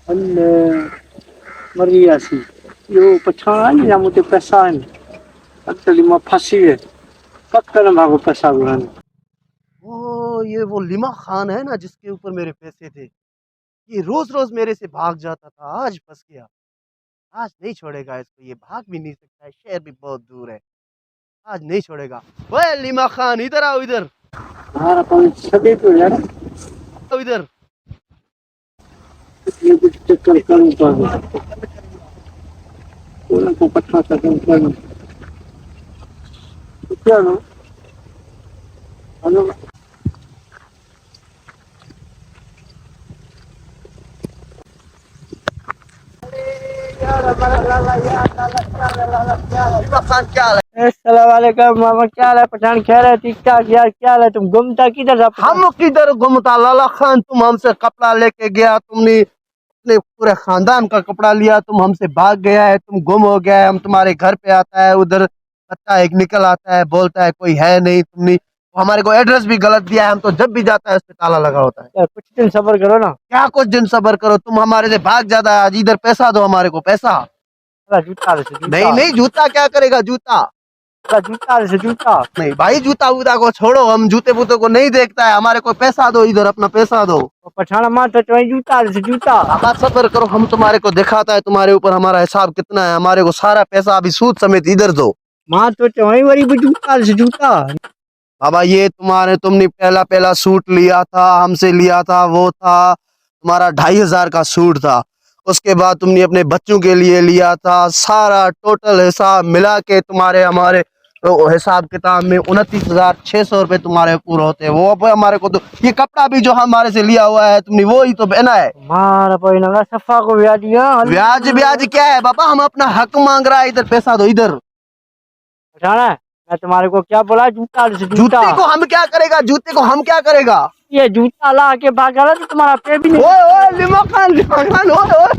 अल्ले मरिया सी यो पछाण या मुझे पैसा है अक्चुअली मैं फंसी है पक्का ना भागो पैसा गुराने। ओ ये वो लिमा खान है ना जिसके ऊपर मेरे पैसे थे। ये रोज रोज मेरे से भाग जाता था, आज फंस गया। आज नहीं छोड़ेगा इसको, ये भाग भी नहीं सकता है, शहर भी बहुत दूर है। आज नहीं छोड़ेगा। ओए लिमा खान इधर आओ, इधर हमारा कौन सके तो यार आओ, इधर। ये कुछ चक्कर करूँ तो को पट्टा कर करूँ तो क्या लो हेलो लिमा खान क्या हाल है? अस्सलाम वालेकुम मामा क्या हाल है पठान खैर है ठीक ठाक यार क्या हाल है तुम घूमता किधर था हम किधर घूमता लाला खान, तुम हमसे कपड़ा लेके गया, तुमने अपने पूरे खानदान का कपड़ा लिया, तुम हमसे भाग गया है, तुम गुम हो गया है। हम तुम्हारे घर पे आता है, उधर बच्चा एक निकल आता है, बोलता है कोई है नहीं, तुमने हमारे को एड्रेस भी गलत दिया है। हम तो जब भी जाता है उस पे ताला लगा होता है। यार कुछ दिन सब्र करो ना। क्या कुछ दिन सब्र करो, तुम हमारे से भाग जाता है। आज इधर पैसा दो, हमारे को पैसा। अला जूता से नहीं जूता नहीं, जूता क्या करेगा जूता? अला जूता से जूता नहीं भाई, जूता वूता को छोड़ो, हम जूते बूते को नहीं देखता है। हमारे को पैसा दो, इधर अपना पैसा दो। पठाना मार तो चोई जूता से जूता आप सब्र करो, हम तुम्हारे को दिखाता है तुम्हारे ऊपर हमारा हिसाब कितना है। हमारे को सारा पैसा अभी सूद समेत इधर दो। मार तो चोई वरी भी जूता से जूता बाबा ये तुमने पहला पहला सूट लिया था, हमसे लिया था, वो था तुम्हारा 2500 का सूट था। उसके बाद तुमने अपने बच्चों के लिए लिया था, सारा टोटल हिसाब मिला के तुम्हारे हमारे तो हिसाब किताब में 29,600 रुपये तुम्हारे पूरे होते हैं। वो अब हमारे को तो ये कपड़ा भी जो हमारे से लिया हुआ है तुमने, वो ही तो पहना है। मार कोई ना सफा को ब्याज दिया ब्याज ब्याज क्या है बाबा, हम अपना हक मांग रहा है, इधर पैसा दो इधर। पठाना मैं तुम्हारे को क्या बोला जूता से जूता जूते को हम क्या करेगा, जूते को हम क्या करेगा? ये जूता ला के भागा ना तो तुम्हारा पे भी नहीं ओए ओए लिमा खान, ओए ओए